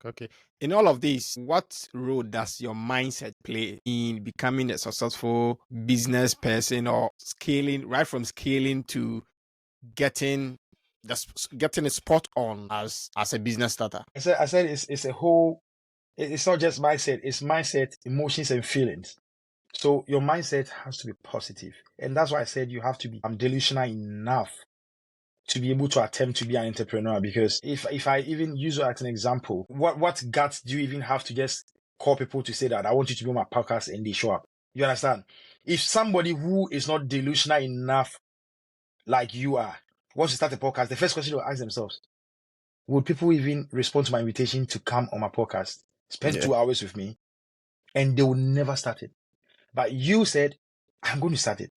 Okay. In all of this, what role does your mindset play in becoming a successful business person or scaling, right from scaling to getting getting a spot on as a business starter? I said it's a whole. It's not just mindset. It's mindset, emotions, and feelings. So your mindset has to be positive, and that's why I said you have to be delusional enough to be able to attempt to be an entrepreneur. Because if I even use you as an example, what guts do you even have to just call people to say that I want you to be on my podcast and they show up? You understand? If somebody who is not delusional enough like you are wants to start a podcast, the first question they'll ask themselves, would people even respond to my invitation to come on my podcast, spend 2 hours with me? And they will never start it. But you said, I'm going to start it.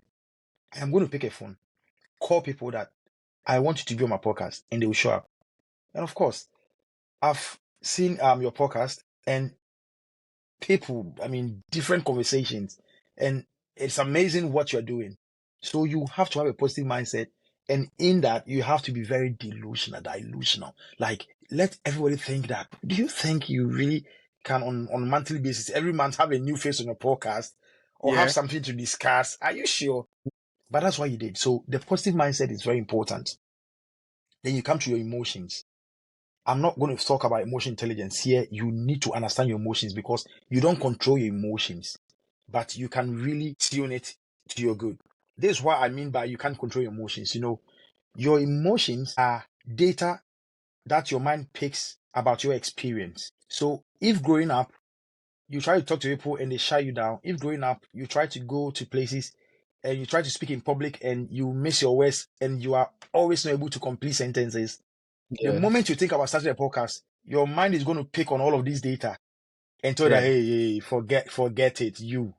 I'm going to pick a phone, call people that I want you to be on my podcast, and they will show up. And of course, I've seen your podcast and people, different conversations, and it's amazing what you're doing. So you have to have a positive mindset, and in that you have to be very delusional. Like, let everybody think that. Do you think you really can on a monthly basis, every month, have a new face on your podcast or have something to discuss? Are you sure? But that's what you did. So the positive mindset is very important. Then you come to your emotions. I'm not going to talk about emotion intelligence here. You need to understand your emotions because you don't control your emotions, but you can really tune it to your good. This is what I mean by you can't control your emotions. Your emotions are data that your mind picks about your experience. So if growing up, you try to talk to people and they shut you down. If growing up, you try to go to places and you try to speak in public and you miss your words and you are always not able to complete sentences. The moment you think about starting a podcast, your mind is going to pick on all of this data and tell that, hey, forget it. You.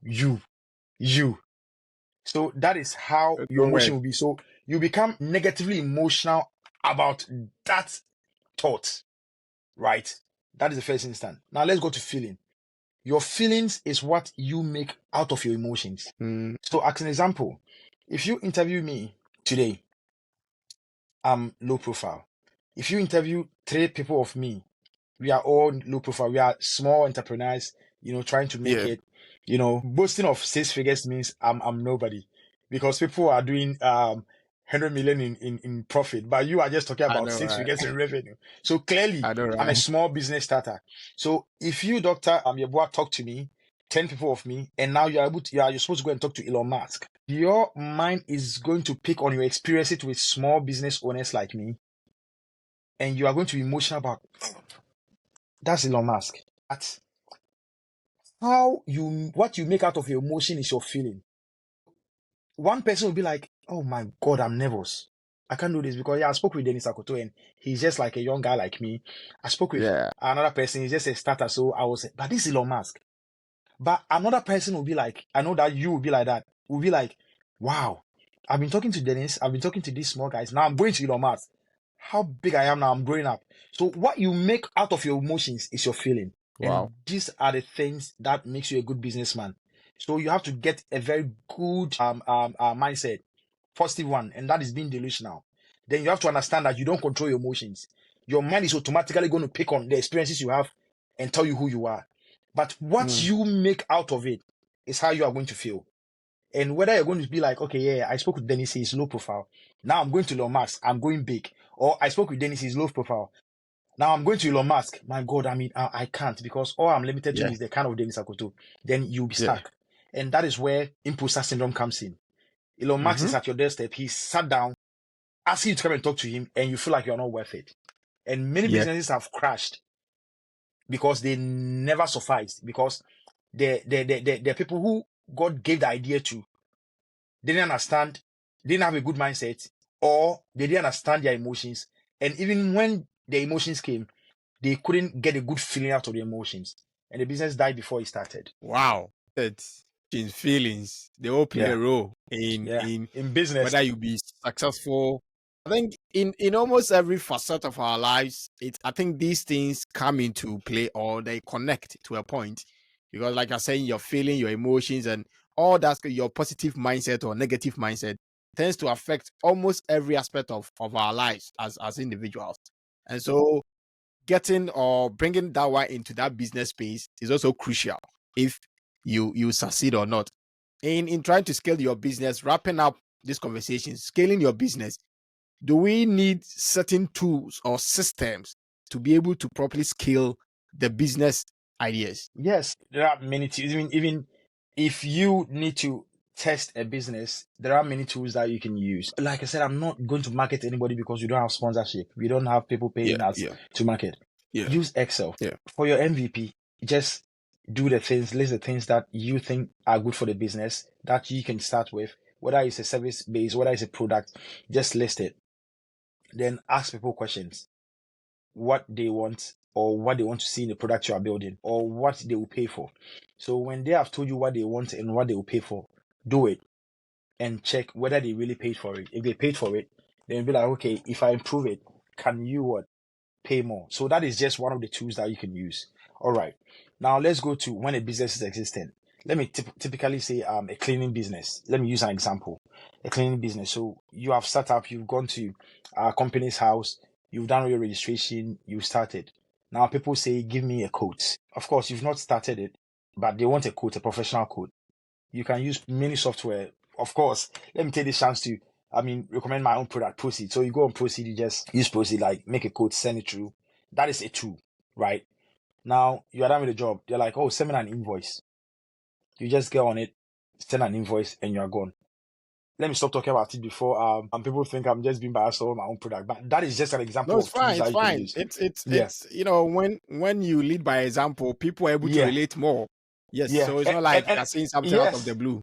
So that is how your emotion will be. So you become negatively emotional about that thought, right? That is the first instant. Now let's go to feeling. Your feelings is what you make out of your emotions. So as an example, if you interview me today, I'm low profile. If you interview 3 people of me, we are all low profile. We are small entrepreneurs, trying to make it. Boasting of 6 figures means I'm nobody because people are doing 100 million in profit, but you are just talking about 6 figures in revenue. So clearly, I'm a small business starter. So if you, Dr. Yeboah, talk to me, 10 people of me, and now you're supposed to go and talk to Elon Musk. Your mind is going to pick on your experiences with small business owners like me, and you are going to be emotional about that's Elon Musk. That's what you make out of your emotion is your feeling. One person will be like, oh my God, I'm nervous. I can't do this because I spoke with Dennis Akoto and he's just like a young guy like me. I spoke with another person, he's just a starter. So but this is Elon Musk. But another person will be like, I know that you will be like that. Will be like, wow, I've been talking to Dennis. I've been talking to these small guys. Now I'm going to Elon Musk. How big I am now, I'm growing up. So what you make out of your emotions is your feeling. Wow. And these are the things that makes you a good businessman. So you have to get a very good mindset, positive one, and that is being delusional. Then you have to understand that you don't control your emotions. Your mind is automatically going to pick on the experiences you have and tell you who you are. But what you make out of it is how you are going to feel. And whether you're going to be like, okay, I spoke with Dennis, he's low profile. Now I'm going to Elon Musk, I'm going big. Or I spoke with Dennis, he's low profile. Now I'm going to Elon Musk. My God, I can't because all I'm limited to is the kind of Dennis Akoto. Then you'll be stuck. And that is where imposter syndrome comes in. Elon Musk is at your doorstep. He sat down, asking you to come and talk to him, and you feel like you're not worth it. And many businesses have crashed because they never sufficed. Because the people who God gave the idea to didn't understand, didn't have a good mindset, or they didn't understand their emotions. And even when the emotions came, they couldn't get a good feeling out of the emotions. And the business died before it started. Wow. That's in feelings. They all play a role in business. Whether you be successful. I think in almost every facet of our lives, I think these things come into play or they connect to a point. Because like I say, your feeling, your emotions, and all that's your positive mindset or negative mindset tends to affect almost every aspect of our lives as individuals. And so getting or bringing that one into that business space is also crucial if you succeed or not. In trying to scale your business, wrapping up this conversation, scaling your business, do we need certain tools or systems to be able to properly scale the business ideas? Yes, there are many tools. Even if you need to test a business, there are many tools that you can use. Like I said, I'm not going to market anybody because we don't have sponsorship. We don't have people paying us to market. Use Excel. For your MVP. Just do the things, list the things that you think are good for the business that you can start with. Whether it's a service based, whether it's a product, just list it. Then ask people questions. What they want, or what they want to see in the product you are building, or what they will pay for. So when they have told you what they want and what they will pay for, do it and check whether they really paid for it. If they paid for it, then be like, okay, if I improve it, can you pay more? So that is just one of the tools that you can use. All right. Now let's go to when a business is existing. Let me typically say a cleaning business. Let me use an example. A cleaning business. So you have set up, you've gone to a company's house, you've done your registration, you started. Now people say, give me a quote. Of course, you've not started it, but they want a quote, a professional quote. You can use many software. Of course, let me take this chance to recommend my own product, Proceed. So you go on Proceed, you just use Proceed, like make a quote, send it through. That is a tool, right? Now you are done with the job. They're like, oh, send me an invoice. You just get on it, send an invoice, and you're gone. Let me stop talking about it before people think I'm just being biased over my own product. But that is just an example of tools that you can use. It's when you lead by example, people are able to relate more. Yes. Yeah. So it's not like you're saying something out of the blue.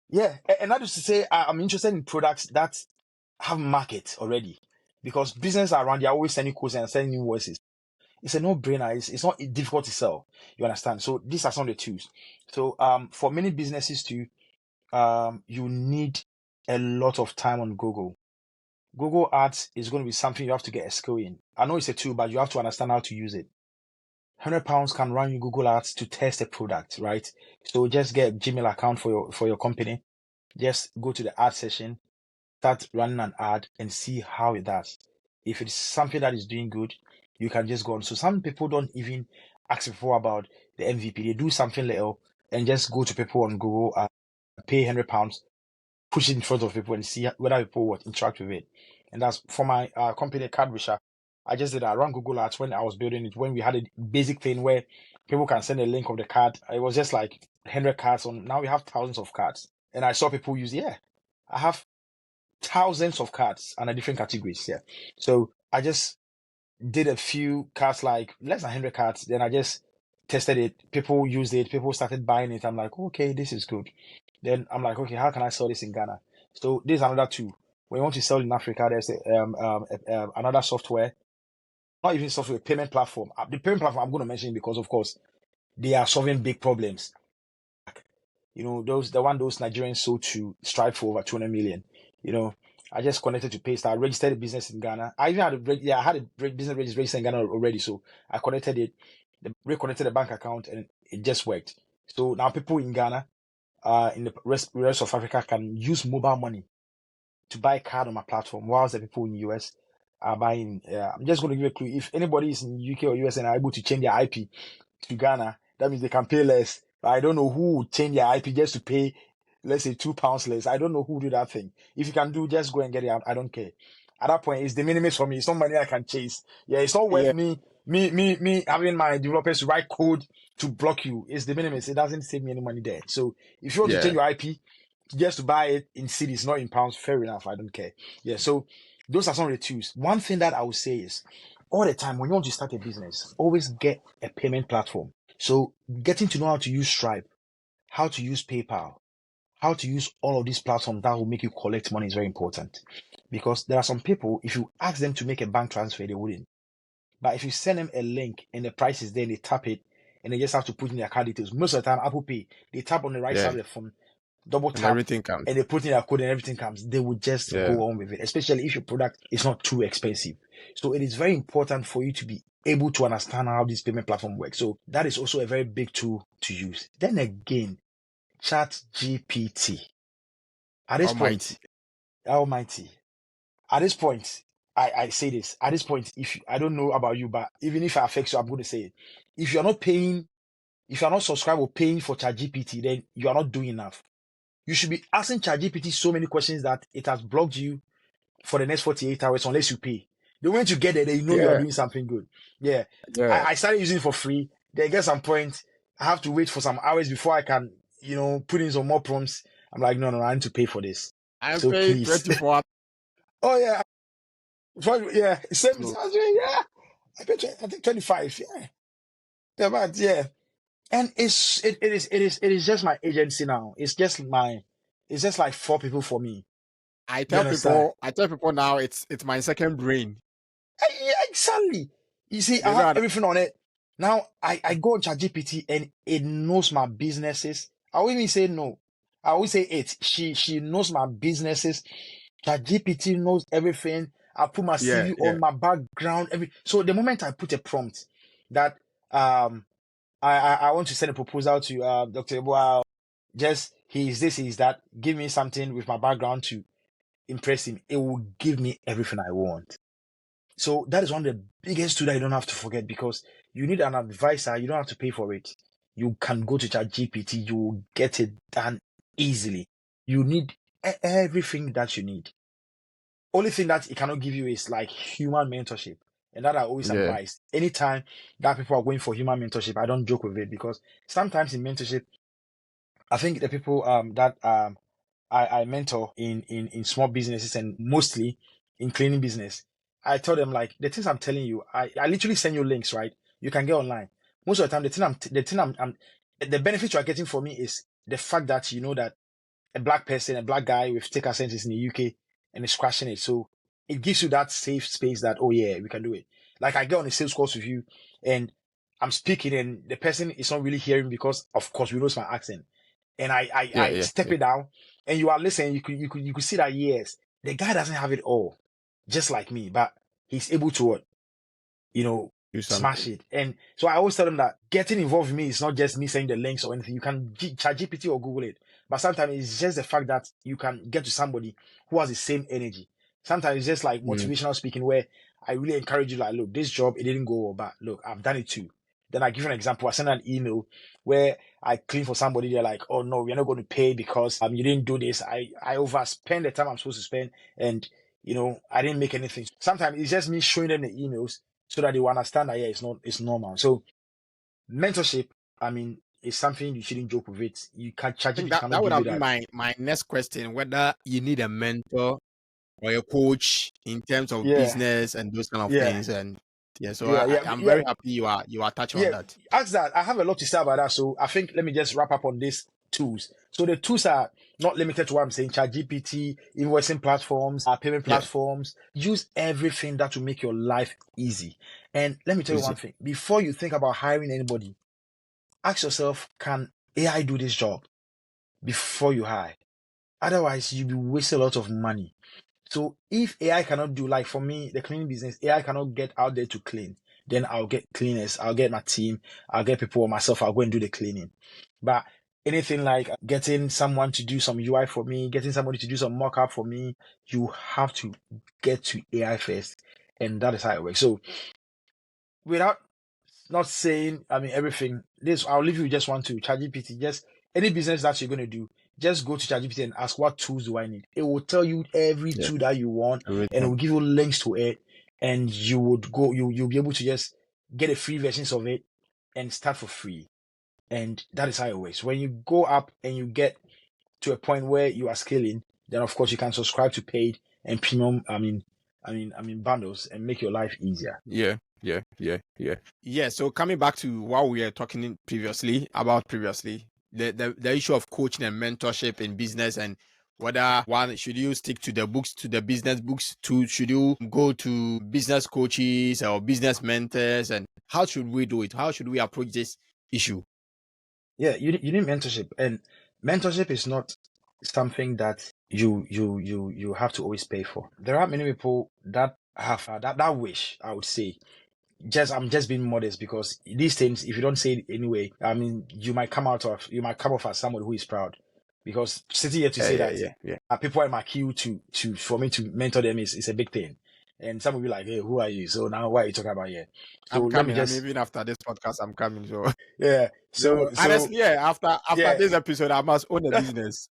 Yeah. And that is to say, I'm interested in products that have market already, because businesses around, they're always sending quotes and sending invoices. It's a no-brainer. It's not difficult to sell. You understand? So these are some of the tools. So for many businesses too, you need a lot of time on Google. Google Ads is going to be something you have to get a skill in. I know it's a tool, but you have to understand how to use it. £100 can run you Google Ads to test a product, right? So just get a Gmail account for your company. Just go to the ad session, start running an ad, and see how it does. If it's something that is doing good, you can just go on. So some people don't even ask people about the MVP. They do something little and just go to people on Google and pay £100, push it in front of people and see whether people would interact with it. And that's for my company, Cardwisher. I just did that around Google Ads when I was building it, when we had a basic thing where people can send a link of the card. It was just like 100 cards on. Now we have thousands of cards. And I saw people use, I have thousands of cards under different categories. Yeah. So I just did a few cards, like less than 100 cards. Then I just tested it. People used it. People started buying it. I'm like, okay, this is good. Then I'm like, okay, how can I sell this in Ghana? So this is another tool. When you want to sell in Africa, there's another software, not even software, payment platform. The payment platform I'm going to mention because, of course, they are solving big problems. You know, those Nigerians sold to Stripe for over 200 million. You know, I just connected to Paystar. I registered a business in Ghana. I even had a business registered in Ghana already. So I connected it, reconnected the bank account, and it just worked. So now people in Ghana, in the rest of Africa, can use mobile money to buy a card on my platform, whilst the people in the US are buying. I'm just going to give a clue. If anybody is in UK or US and are able to change their IP to Ghana, that means they can pay less. I don't know who would change their IP just to pay, let's say, £2 less. I don't know who do that thing. If you can do, just go and get it out. I don't care. At that point, it's the minimus for me. It's not money I can chase. Yeah, it's not worth me having my developers write code to block you. It's the minimus. It doesn't save me any money there. So if you want to change your IP just to buy it in cities, not in pounds, fair enough. I don't care. Yeah, so those are some of the tools. One thing that I would say is, all the time when you want to start a business, always get a payment platform. So getting to know how to use Stripe, how to use PayPal, how to use all of these platforms that will make you collect money is very important. Because there are some people, if you ask them to make a bank transfer, they wouldn't. But if you send them a link and the price is there and they tap it and they just have to put in their card details, most of the time Apple Pay, they tap on the right side of the phone, double tap, and everything comes, and they put in their code and everything comes. They would just go on with it, especially if your product is not too expensive. So it is very important for you to be able to understand how this payment platform works. So that is also a very big tool to use. Then again, ChatGPT. At this point, almighty. At this point, I say this at this point. I don't know about you, but even if it affects you, I'm going to say it. If you're not subscribed or paying for ChatGPT, then you are not doing enough. You should be asking ChatGPT so many questions that it has blocked you for the next 48 hours unless you pay. The moment you get there, then you know you are doing something good. Yeah. I started using it for free. Then at some point, I have to wait for some hours before I can, put in some more prompts. I'm like, no, I need to pay for this. I So pay please. 24. Oh yeah. Yeah. Same. So, Yeah. I think 25. Yeah. Yeah, but yeah. And it is just my agency now. It's just like 4 people for me. I You tell understand? people now it's my second brain. Yeah, exactly. You see, I They have don't everything on it. Now I go on ChatGPT and it knows my businesses. I won't even say no. I always say it. She knows my businesses. ChatGPT knows everything. I put my CV on my background. So the moment I put a prompt that I want to send a proposal to Dr. Eboa, just he's this, he's that, give me something with my background to impress him, it will give me everything I want. So that is one of the biggest tools that you don't have to forget, because you need an advisor. You don't have to pay for it. You can go to ChatGPT. You will get it done easily. You need everything that you need. Only thing that it cannot give you is like human mentorship. And that I always advise. Anytime that people are going for human mentorship, I don't joke with it, because sometimes in mentorship, I think the people that I mentor in small businesses and mostly in cleaning business, I tell them like the things I'm telling you, I literally send you links, right? You can get online. Most of the time, the benefit you are getting from me is the fact that you know that a black person, a black guy with thick accent is in the UK and is crashing it. So it gives you that safe space that, oh yeah, we can do it. Like I get on a sales course with you and I'm speaking and the person is not really hearing because of course we know it's my accent. And I step it down and you are listening, you could see that yes, the guy doesn't have it all, just like me, but he's able to smash it. And so I always tell them that getting involved with me is not just me saying the links or anything. You can chat GPT or Google it. But sometimes it's just the fact that you can get to somebody who has the same energy. Sometimes it's just like motivational speaking where I really encourage you, like, look, this job, it didn't go well, but look, I've done it too. Then I give you an example. I send an email where I clean for somebody. They're like, oh no, we're not going to pay because you didn't do this. I overspend the time I'm supposed to spend and I didn't make anything. Sometimes it's just me showing them the emails so that they will understand that it's normal. So mentorship, I mean, is something you shouldn't joke with it. You can't charge it. That would have been my next question, whether you need a mentor or a coach in terms of business and those kind of things. And I'm very happy you are touching on that. Ask that. I have a lot to say about that. So I think let me just wrap up on these tools. So the tools are not limited to what I'm saying. ChatGPT, invoicing platforms, payment platforms. Use everything that will make your life easy. And let me tell you one thing. Before you think about hiring anybody, ask yourself, can AI do this job before you hire? Otherwise, you'll be wasting a lot of money. So if AI cannot do, like for me, the cleaning business, AI cannot get out there to clean, then I'll get cleaners, I'll get my team, I'll get people or myself, I'll go and do the cleaning. But anything like getting someone to do some UI for me, getting somebody to do some mock-up for me, you have to get to AI first. And that is how it works. So without not saying, everything, I'll leave you with just one tool, ChatGPT. Just any business that you're going to do, just go to ChatGPT and ask, what tools do I need? It will tell you every tool that you want, and it will give you links to it, and you would go, you'll be able to just get a free versions of it and start for free. And that is how it works. When you go up and you get to a point where you are scaling, then of course you can subscribe to paid and premium, bundles and make your life easier. Yeah. So coming back to what we were talking about previously, the issue of coaching and mentorship in business, and whether one should you stick to the books, to the business books, should you go to business coaches or business mentors, and how should we do it? How should we approach this issue? Yeah, you need mentorship, and mentorship is not something that you have to always pay for. There are many people that have that wish, I would say. I'm just being modest, because these things, if you don't say it anyway, you might come off as somebody who is proud. Because sitting here to say that people are in my queue for me to mentor them is a big thing. And some will be like, hey, who are you? So now what are you talking about here? So I'm let me coming. just, Even after this podcast, I'm coming. So, yeah. so So honestly, yeah. After yeah. this episode, I must own a business.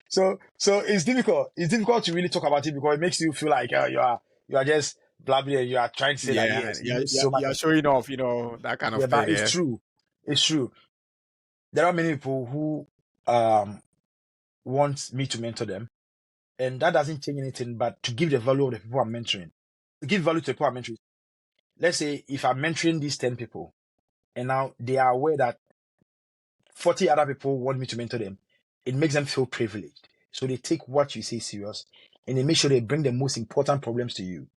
So it's difficult. It's difficult to really talk about it because it makes you feel like you are just blabbing and you are trying to say that Yeah, yes, you know so much. you're showing off, that kind of Yeah, thing. but it's Yeah. true. It's true. There are many people who want me to mentor them, and that doesn't change anything but to give the value of the people I'm mentoring. To give value to the people I'm mentoring. Let's say if I'm mentoring these 10 people, and now they are aware that 40 other people want me to mentor them, it makes them feel privileged. So they take what you say serious, and they make sure they bring the most important problems to you.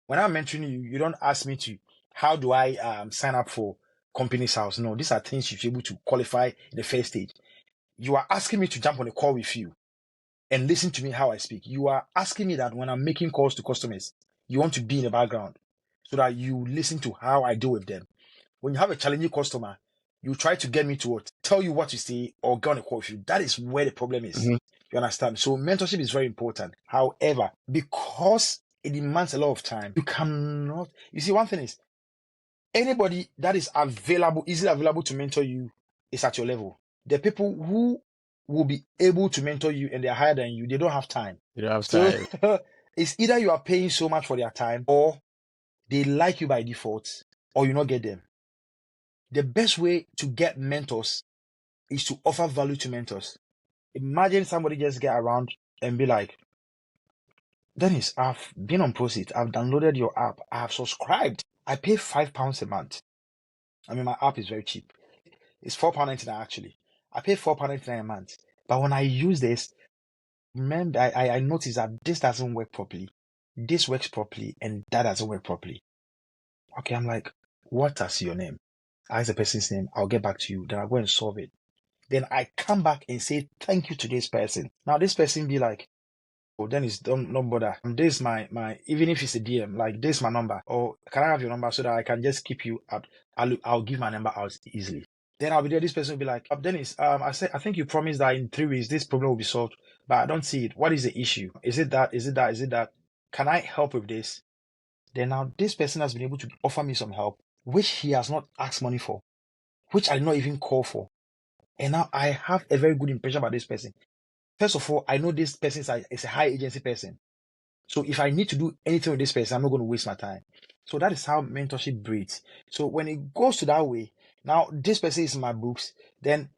When I'm mentoring you, you don't ask me to, how do I sign up for Companies House? No, these are things you should be able to qualify in the first stage. You are asking me to jump on a call with you and listen to me how I speak. You are asking me that when I'm making calls to customers, you want to be in the background so that you listen to how I deal with them. When you have a challenging customer, you try to get me to tell you what to say or get on a call with you. That is where the problem is. Mm-hmm. You understand? So mentorship is very important. However, because it demands a lot of time, you cannot. You see, one thing is, anybody that is available, easily available to mentor you is at your level. The people who will be able to mentor you and they're higher than you, they don't have time. You don't have So time. it's either you are paying so much for their time or they like you by default or you not get them. The best way to get mentors is to offer value to mentors. Imagine somebody just get around and be like, Dennis, I've been on Proceed. I've downloaded your app. I have subscribed. I pay £5 a month. I mean, my app is very cheap. It's £4.99 actually. I pay £4.99 a month. But when I use this, remember, I noticed that this doesn't work properly. This works properly and that doesn't work properly. Okay, I'm like, what is your name? I ask the person's name. I'll get back to you. Then I'll go and solve it. Then I come back and say thank you to this person. Now this person be like, oh, Dennis, don't bother. This my even if it's a DM, like this my number. Or can I have your number so that I can just keep you up? I'll give my number out easily. Then I'll be there. This person will be like, Dennis, I think you promised that in 3 weeks this problem will be solved, but I don't see it. What is the issue? Is it that? Is it that? Is it that? Can I help with this? Then now this person has been able to offer me some help, which he has not asked money for, which I did not even call for. And now I have a very good impression about this person. First of all, I know this person is a high agency person. So if I need to do anything with this person, I'm not going to waste my time. So that is how mentorship breeds. So when it goes to that way, now this person is in my books, then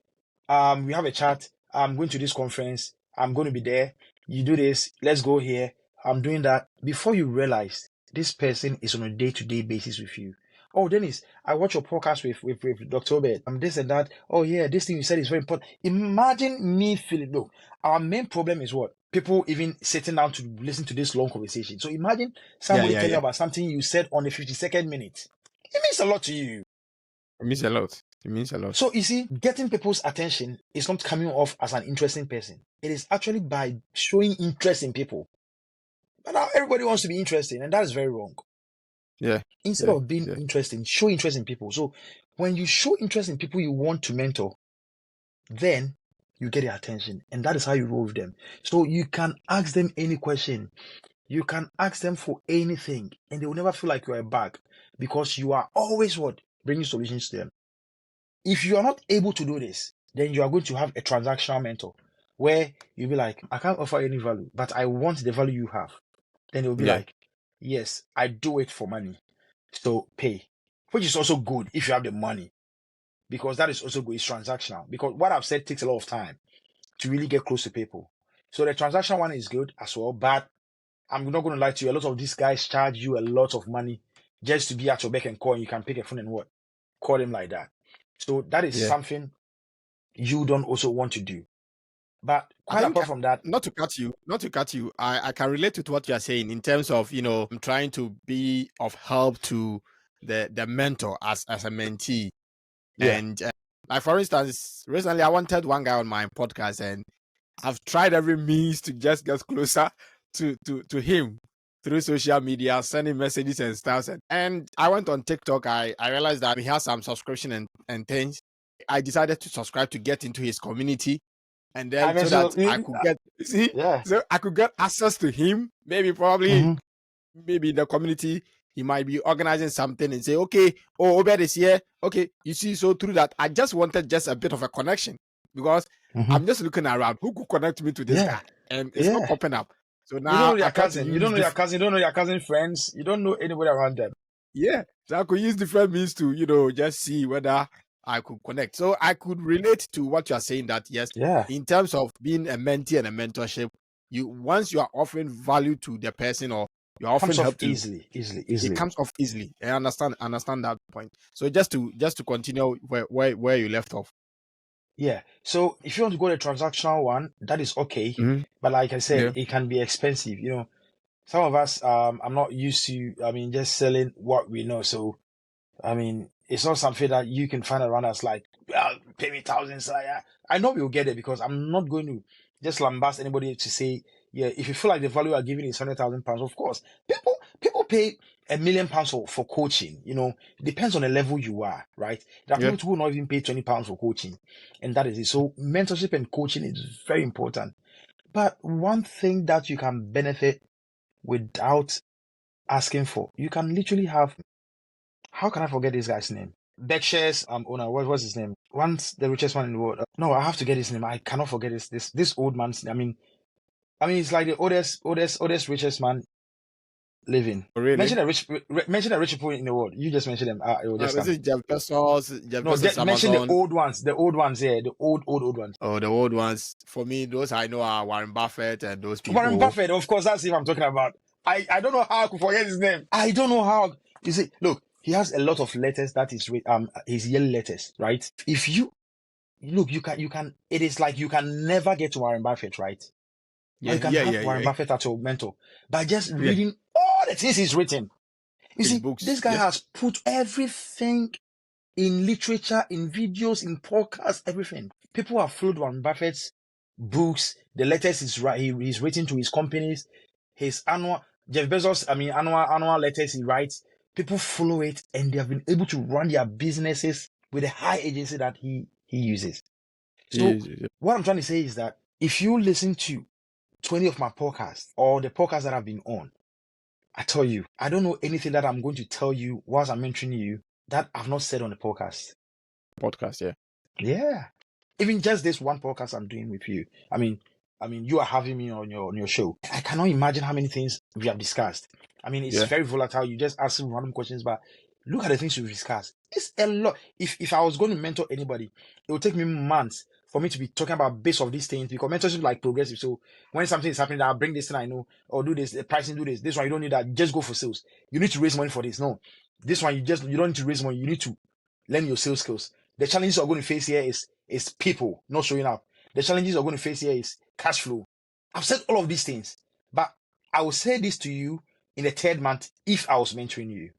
we have a chat. I'm going to this conference. I'm going to be there. You do this. Let's go here. I'm doing that. Before you realize, this person is on a day-to-day basis with you. Oh, Dennis, I watch your podcast with Dr. Obed. This and that. Oh, yeah, this thing you said is very important. Imagine me feeling, look, our main problem is what? People even sitting down to listen to this long conversation. So imagine somebody telling you about something you said on the 52nd minute. It means a lot to you. It means a lot. It means a lot. So you see, getting people's attention is not coming off as an interesting person. It is actually by showing interest in people. But now everybody wants to be interesting, and that is very wrong. Yeah. Instead of being interesting, show interest in people. So when you show interest in people you want to mentor, then you get their attention, and that is how you roll with them. So you can ask them any question. You can ask them for anything, and they will never feel like you are a bag because you are always what? Bringing solutions to them. If you are not able to do this, then you are going to have a transactional mentor where you'll be like, I can't offer any value, but I want the value you have. Then they'll be like, yes, I do it for money. So pay, which is also good if you have the money, because that is also good. It's transactional, because what I've said takes a lot of time to really get close to people. So the transaction one is good as well, but I'm not going to lie to you. A lot of these guys charge you a lot of money just to be at your beck and call, and you can pick a phone and what? Call them like that. So that is something you don't also want to do. But quite apart from that, not to cut you, I can relate to what you are saying in terms of, I'm trying to be of help to the mentor as a mentee. Yeah. And like, for instance, recently I wanted one guy on my podcast, and I've tried every means to just get closer to him through social media, sending messages and stuff. And I went on TikTok. I realized that he has some subscription and things. I decided to subscribe to get into his community, and then so that I could get so I could get access to him. Maybe probably maybe in the community, he might be organizing something and say, okay, oh, Obed is here. Okay, you see, so through that, I just wanted just a bit of a connection because I'm just looking around. Who could connect me to this guy? And it's not popping up. So You don't now know your I try to cousin. You use don't know your cousin. You don't know your cousin friends. You don't know anybody around them. yeah. So I could use different means to, just see whether I could connect. So I could relate to what you're saying that yes, Yeah. in terms of being a mentee and a mentorship, once you are offering value to the person or you're offering Comes off help to easily. it comes off easily. I understand that point. So just to continue where you left off. Yeah. So if you want to go the transactional one, that is okay. Mm-hmm. But like I said, Yeah. it can be expensive. Some of us, I'm not used to, just selling what we know. So, it's not something that you can find around us like, pay me thousands. I know we'll get it because I'm not going to just lambast anybody to say, yeah, if you feel like the value you are giving is £100,000, of course, people pay £1 million for coaching. It depends on the level you are, right? There are people who will not even pay £20 for coaching, and that is it. So mentorship and coaching is very important. But one thing that you can benefit without asking for, you can literally have. How can I forget this guy's name? Berkshire's owner. What's his name? Once the richest man in the world. No, I have to get his name. I cannot forget this old man's name. He's like the oldest richest man living. Oh, really? Mention the rich people in the world. You just mention them. It will just Is it Jeff Bezos? mention the old ones. The old ones, yeah, the old ones. Oh, the old ones. For me, those I know are Warren Buffett and those people. Warren Buffett, of course, that's him I'm talking about. I don't know how I could forget his name. I don't know how. You see, look, he has a lot of letters that is his yellow letters, right? If you look, you can. It is like you can never get to Warren Buffett, right? Yeah, you can have Warren Buffett as your mentor by just reading all the things he's written. You see, books, this guy has put everything in literature, in videos, in podcasts, everything. People have followed Warren Buffett's books, the letters he's written to his companies, his Jeff Bezos, annual letters he writes. People follow it and they have been able to run their businesses with a high agency that he uses. So what I'm trying to say is that if you listen to 20 of my podcasts or the podcasts that I've been on, I tell you, I don't know anything that I'm going to tell you whilst I'm mentoring you that I've not said on the podcast. Yeah. Yeah. Even just this one podcast I'm doing with you. You are having me on your show. I cannot imagine how many things we have discussed. It's very volatile. You just ask random questions, but look at the things we've discussed. It's a lot. If I was going to mentor anybody, it would take me months for me to be talking about base of these things because mentorship is like progressive. So when something is happening, I'll bring this thing I know or do this, the pricing, do this. This one, you don't need that. Just go for sales. You need to raise money for this. No, this one, you don't need to raise money. You need to learn your sales skills. The challenges you're going to face here is people not showing up. The challenges you're going to face here is cash flow. I've said all of these things, but I will say this to you in the third month if I was mentoring you,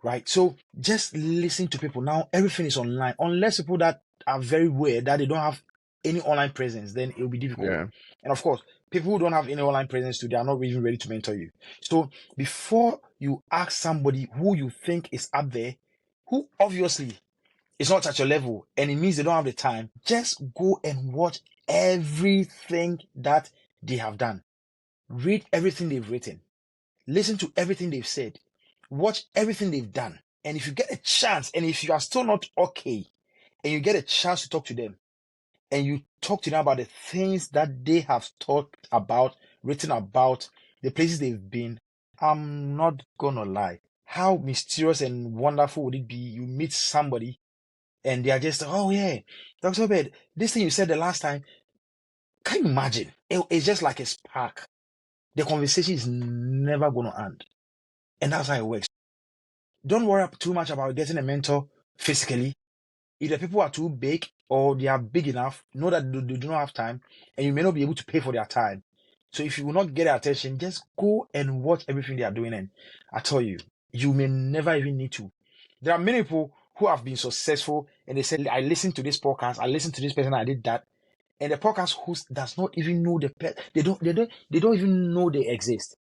right? So just listen to people. Now everything is online, unless people that are very weird that they don't have any online presence, then it will be difficult. Yeah. And of course, people who don't have any online presence too, they are not even ready to mentor you. So before you ask somebody who you think is up there, who obviously is not at your level and it means they don't have the time, just go and watch everything that they have done. Read everything they've written. Listen to everything they've said. Watch everything they've done. And if you get a chance, and if you are still not okay, and you get a chance to talk to them, and you talk to them about the things that they have talked about, written about, the places they've been, I'm not gonna lie. How mysterious and wonderful would it be? You meet somebody and they are just, oh yeah, Dr. Obed, this thing you said the last time, can you imagine? It's just like a spark. The conversation is never going to end. And that's how it works. Don't worry too much about getting a mentor physically. If the people are too big or they are big enough, know that they do not have time and you may not be able to pay for their time. So if you will not get their attention, just go and watch everything they are doing. And I tell you, you may never even need to. There are many people who have been successful and they said, I listened to this podcast, I listened to this person, I did that. And the podcast host does not even know they don't even know they exist.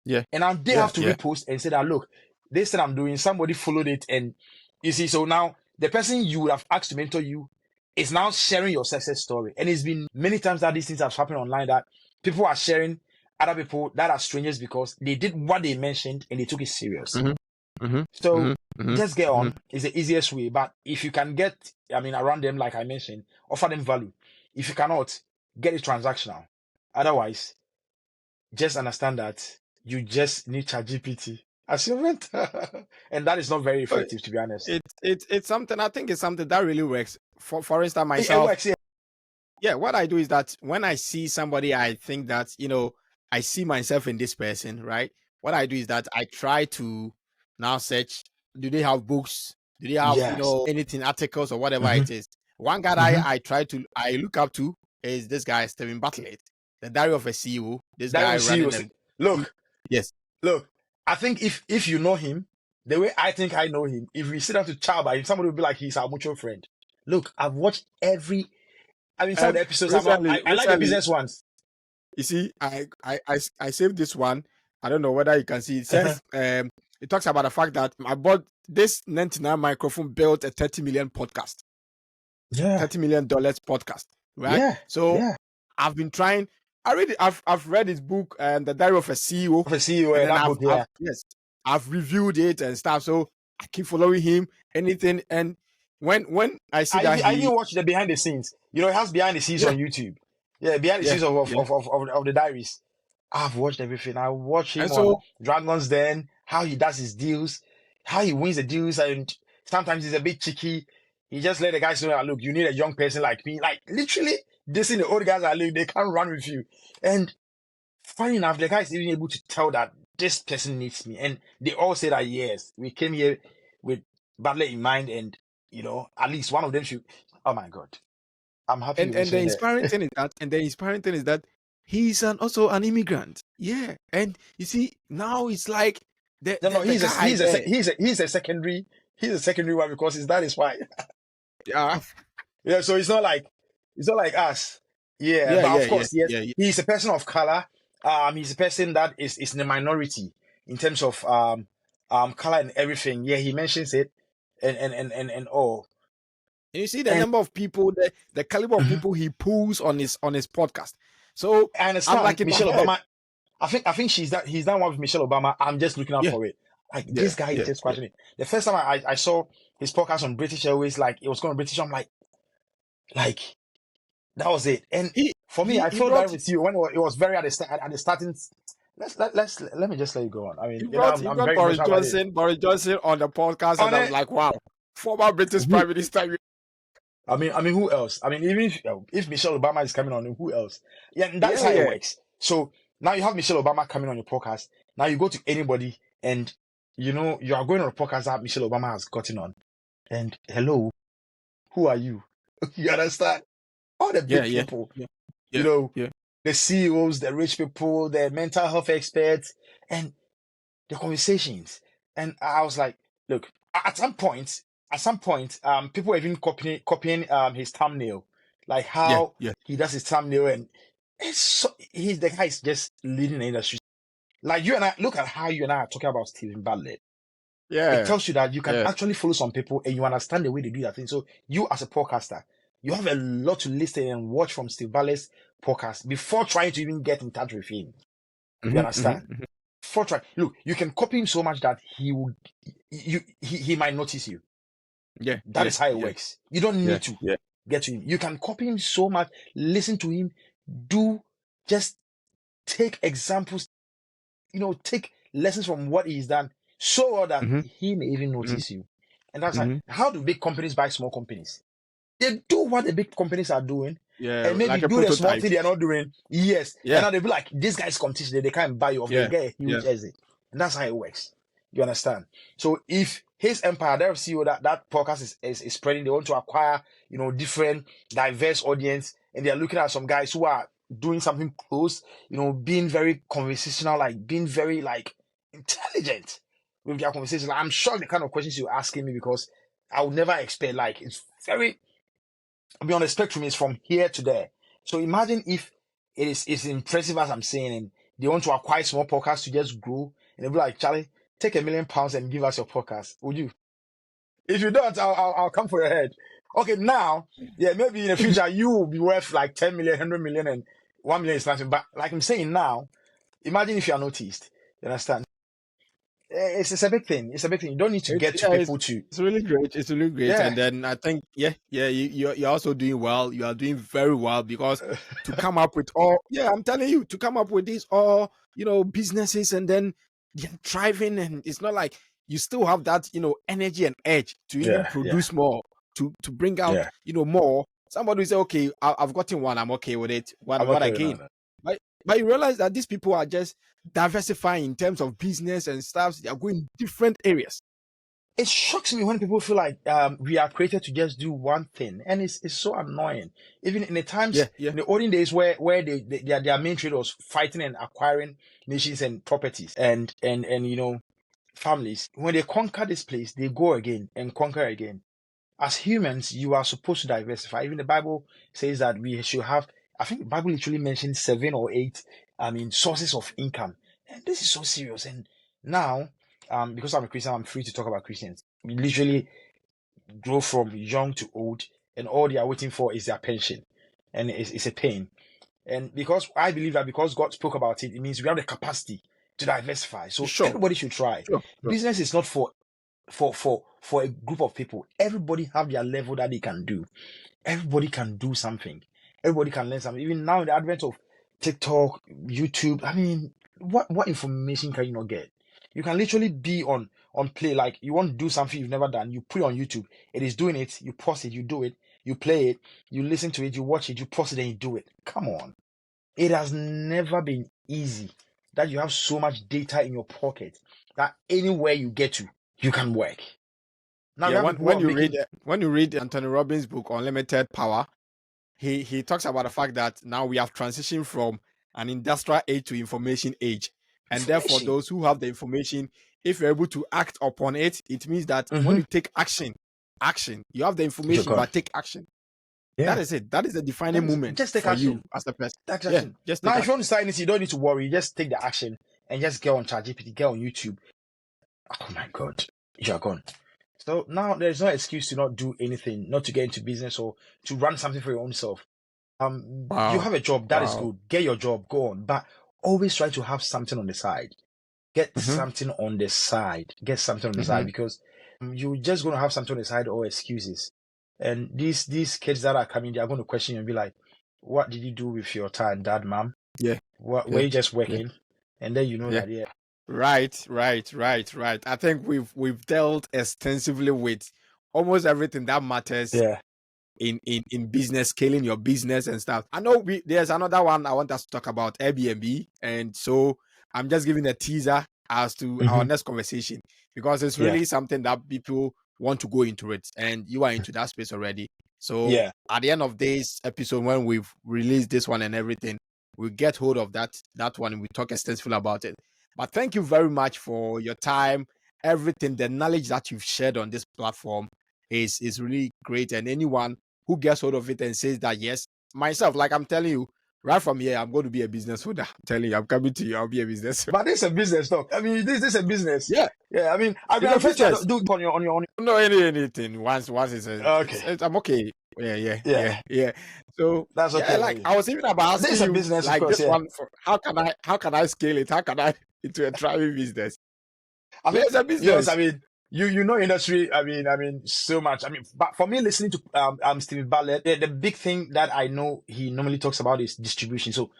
Yeah. And now they have to repost and say that, look, this thing I'm doing, somebody followed it. And you see, so now the person you would have asked to mentor you is now sharing your success story. And it's been many times that these things have happened online that people are sharing other people that are strangers because they did what they mentioned and they took it serious. Mm-hmm. So Mm-hmm. just get Mm-hmm. on is the easiest way. But if you can get, around them, like I mentioned, offer them value. If you cannot, get it transactional. Otherwise, just understand that you just need ChatGPT as your mentor. And that is not very effective, to be honest. It's something, I think it's something that really works. For instance, It myself, works, yeah. yeah, what I do is that when I see somebody, I think that, I see myself in this person, right? What I do is that I try to now search, do they have books? Do they have, Yes. anything, articles or whatever Mhm. it is? One guy I look up to is this guy, Stephen Bartlett, the Diary of a CEO. This That guy will see you. running Look, yes. I think if you know him, the way I think I know him, if we sit down to chat about him, somebody will be like, he's our mutual friend. Look, I've watched some of the episodes. I like the business ones. You see, I saved this one. I don't know whether you can see. It says it talks about the fact that I bought this 99 microphone, built a 30 million podcast. Yeah. $30 million podcast. Right? Yeah. So yeah. I've been trying. I've read his book, The Diary of a CEO. Of a CEO, and then that book, yeah. I've reviewed it and stuff. So I keep following him, anything. And when I see I even watch the behind the scenes. It has behind the scenes on YouTube. Yeah, behind the scenes of the diaries. I've watched everything. I watch him on Dragon's Den, how he does his deals, how he wins the deals, and sometimes he's a bit cheeky. He just let the guys know, look, you need a young person like me. Like, literally, dissing the old guys are like, they can't run with you. And funny enough, the guy is even able to tell that this person needs me. And they all say that, yes, we came here with Butler in mind, and, at least one of them should. Oh, my God. I'm happy. And the inspiring thing is that he's also an immigrant. Yeah. And you see, now it's like he's a secondary one because his dad is white. Yeah. Yeah, so it's not like us. Yeah, but of course, yes, he's a person of color. He's a person that is in the minority in terms of color and everything. Yeah, he mentions it, and all. And you see the number of people, the caliber of people he pulls on his podcast. So I understand. I'm like Michelle Obama. I think he's that one with Michelle Obama. I'm just looking out for it. Like, this guy is just crushing it. The first time I saw his podcast on British Airways, like it was going to British, I'm like that was it. And for me, I felt that with you when it was very at the starting. Let me just let you go on. I mean, I'm very Boris Johnson on the podcast, and I was like, wow, former British Prime Minister. I mean, who else? I mean, even if Michelle Obama is coming on, who else? Yeah, that's how it works. So now you have Michelle Obama coming on your podcast. Now you go to anybody, and you are going on a podcast that Michelle Obama has gotten on. And hello, who are you? You understand? All the big people, the CEOs, the rich people, the mental health experts, and the conversations. And I was like, look, at some point, people are even copying his thumbnail, like how he does his thumbnail, and the guy is just leading the industry. Like, you and I, look at how you and I are talking about Stephen Bartlett. Yeah, it tells you that you can actually follow some people and you understand the way they do that thing. So you, as a podcaster, you have a lot to listen and watch from Steve Bartlett's podcast before trying to even get in touch with him. You understand? Before trying, look, you can copy him so much that he might notice you. Yeah, that is how it works. You don't need to get to him. You can copy him so much, listen to him, just take examples, take lessons from what he's done, so well that he may even notice you. And that's how do big companies buy small companies? They do what the big companies are doing, and maybe like do the small thing they're not doing. Yes. And now they'll be like, this guy's competition, they can't buy you off, they get a huge exit. And that's how it works. You understand? So if his empire, their CEO, that podcast is spreading, they want to acquire, different, diverse audience, and they're looking at some guys who are doing something close, being very conversational, like being very intelligent with their conversation. I'm sure the kind of questions you're asking me, because I would never expect, it's very, on the spectrum, is from here to there. So imagine if it's impressive as I'm saying, and they want to acquire small podcasts to just grow, and they'll be like, Charlie, take £1 million and give us your podcast. Would you? If you don't, I'll come for your head. Okay, now, maybe in the future you will be worth like 10 million, 100 million, and 1 million is nothing. But like I'm saying now, Imagine if you are noticed. You understand? It's a big thing. It's a big thing. You don't need to It's get to yeah, people to. it's really great. It's really great. Yeah. And then I think you're also doing well. You are doing very well because to come up with all I'm telling you, to come up with these all businesses and then they're thriving, and it's not like you still have that energy and edge to even Yeah. Yeah. produce more, to bring out Yeah. more. Somebody will say, okay, I've gotten one, I'm okay with it. I'm What okay with again? that. But you realize that these people are just diversifying in terms of business and stuff. They are going different areas. It shocks me when people feel like we are created to just do one thing, and it's so annoying. Even in the times, in the olden days where their main trade was fighting and acquiring nations and properties and families. When they conquer this place, they go again and conquer again. As humans, you are supposed to diversify. Even the Bible says that we should have. I think the Bible literally mentions 7 or 8. Sources of income, and this is so serious. And now, because I'm a Christian, I'm free to talk about Christians. We literally grow from young to old, and all they are waiting for is their pension, and it's a pain. And because I believe that because God spoke about it, it means we have the capacity to diversify. So everybody should try. Sure. Business is not for a group of people. Everybody have their level that they can do. Everybody can do something. Everybody can learn something. Even now, in the advent of TikTok, YouTube, what information can you not get? You can literally be on play. Like you want to do something you've never done, you put it on YouTube. It is doing it. You pause it. You do it. You play it. You listen to it. You watch it. You pause it and you do it. Come on. It has never been easy that you have so much data in your pocket that anywhere you get to, you can work. Now, when you read Anthony Robbins' book Unlimited Power, he talks about the fact that now we have transitioned from an industrial age to information age, and therefore those who have the information, if you're able to act upon it, it means that when you take action, you have the information but take action. That is it. That is the defining moment just take for action. you as a person. Take action. Just now, take if you want to start anything, you don't need to worry. You just take the action and just get on ChatGPT, get on YouTube. Oh my God, you're gone. So now there's no excuse to not do anything, not to get into business or to run something for your own self. You have a job, that is good. Get your job, go on. But always try to have something on the side. Get something on the side. Get something on the side, because you're just going to have something on the side or excuses. And these kids that are coming, they are going to question you and be like, what did you do with your time, dad, mom? Were you just working? And then you know that, Right. I think we've dealt extensively with almost everything that matters in business, scaling your business and stuff. I know there's another one I want us to talk about, Airbnb, and so I'm just giving a teaser as to our next conversation, because it's really something that people want to go into it, and you are into that space already. So at the end of this episode, when we've released this one and everything, we'll get hold of that one and we talk extensively about it. But thank you very much for your time, everything, the knowledge that you've shared on this platform is really great. And anyone who gets hold of it and says that, yes, myself, like I'm telling you, right from here, I'm going to be a business owner. I'm telling you, I'm coming to you, I'll be a business. But this is a business talk. This is a business. Yeah. I'm afraid to do on your No, anything. Once it's okay. I'm okay. Yeah. So that's okay. Like I was even about asking this is a business, like of course, this one. How can I scale it? How can I into a thriving business? It's a business. Yes, you know industry. So much. But for me, listening to Steve Bartlett, the big thing that I know he normally talks about is distribution. So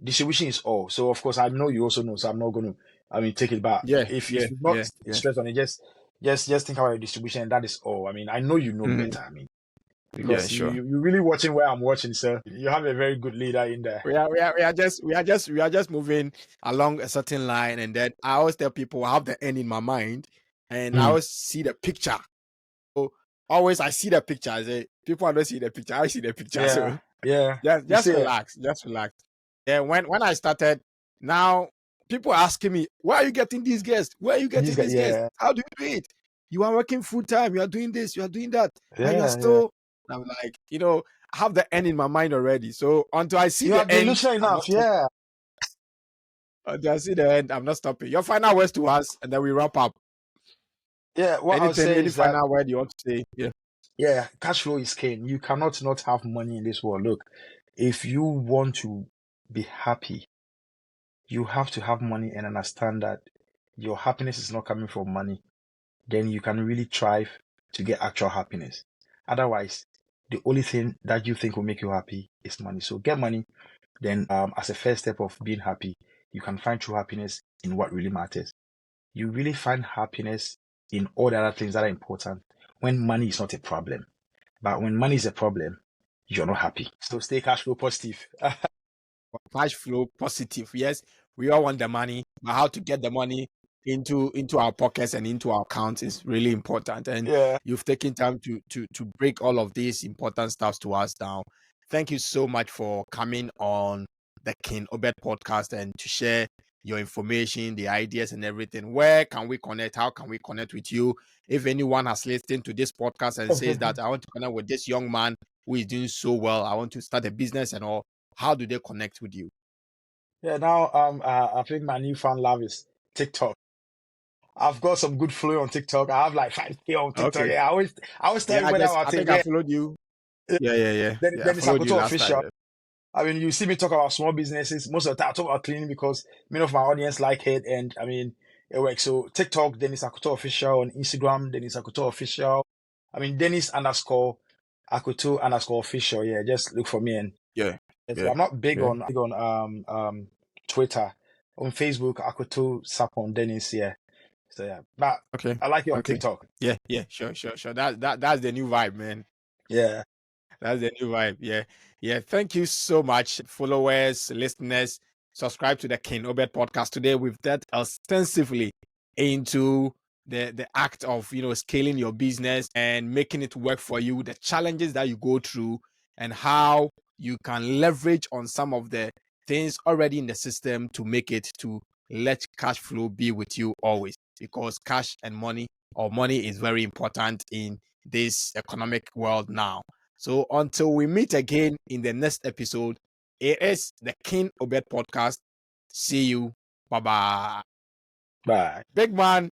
distribution is all. So of course I know you also know. So I'm not going to take it back. If you're not stressed on it, just think about your distribution, and that is all. I know you know better. Because you're really watching where I'm watching, so you have a very good leader in there. We are just moving along a certain line, and then I always tell people I have the end in my mind, and I always see the picture. So always I see the picture. I say people don't see the picture. I see the picture. So just relax. Yeah, when I started, now people are asking me, where are you getting these guests? Where are you getting these guests? How do you do it? You are working full time. You are doing this. You are doing that. And you're still. I'm like, I have the end in my mind already. So until I see the end, delusional enough. Until I see the end, I'm not stopping. Your final words to us, and then we wrap up. Yeah. What I'll say any is final word you want to say? Yeah. Cash flow is king. You cannot not have money in this world. Look, if you want to be happy, you have to have money and understand that your happiness is not coming from money. Then you can really thrive to get actual happiness. Otherwise, the only thing that you think will make you happy is money. So get money. Then, as a first step of being happy, you can find true happiness in what really matters. You really find happiness in all the other things that are important when money is not a problem. But when money is a problem, you're not happy. So stay cash flow positive. Cash flow positive. Yes, we all want the money, but how to get the money into our pockets and into our accounts is really important. And Yeah. you've taken time to break all of these important stuff to us down. Thank you so much for coming on the King Obed podcast and to share your information, the ideas, and everything. Where can we connect? How can we connect with you? If anyone has listened to this podcast and says that I want to connect with this young man who is doing so well, I want to start a business and all, how do they connect with you? Yeah, now I think my newfound love is TikTok. I've got some good flow on TikTok. I have like 5K on TikTok. Okay. Yeah, I always tell Yeah, everybody about I it. think I Yeah, followed you. Yeah. I Dennis followed you Akoto last time. official. I mean, you see me talk about small businesses. Most of the time, I talk about cleaning because many of my audience like it, and I mean, it works. So TikTok, Dennis Akoto official. On Instagram, Dennis Akoto official. I mean, Dennis underscore Akoto underscore official. Yeah, just look for me. And Yeah. I'm not big Yeah. on Twitter. On Facebook, Akoto Sapon Dennis. Yeah. So yeah, but Okay. I like you on Okay. TikTok. Yeah. Sure. That's the new vibe, man. Yeah. That's the new vibe. Yeah. Thank you so much, followers, listeners. Subscribe to the King Obed podcast. Today we've delved extensively into the act of scaling your business and making it work for you, the challenges that you go through, and how you can leverage on some of the things already in the system to make it to let cash flow be with you always, because cash and money or money is very important in this economic world now. So until we meet again in the next episode, it is the King Obed podcast. See you. Bye bye. Bye. Big man.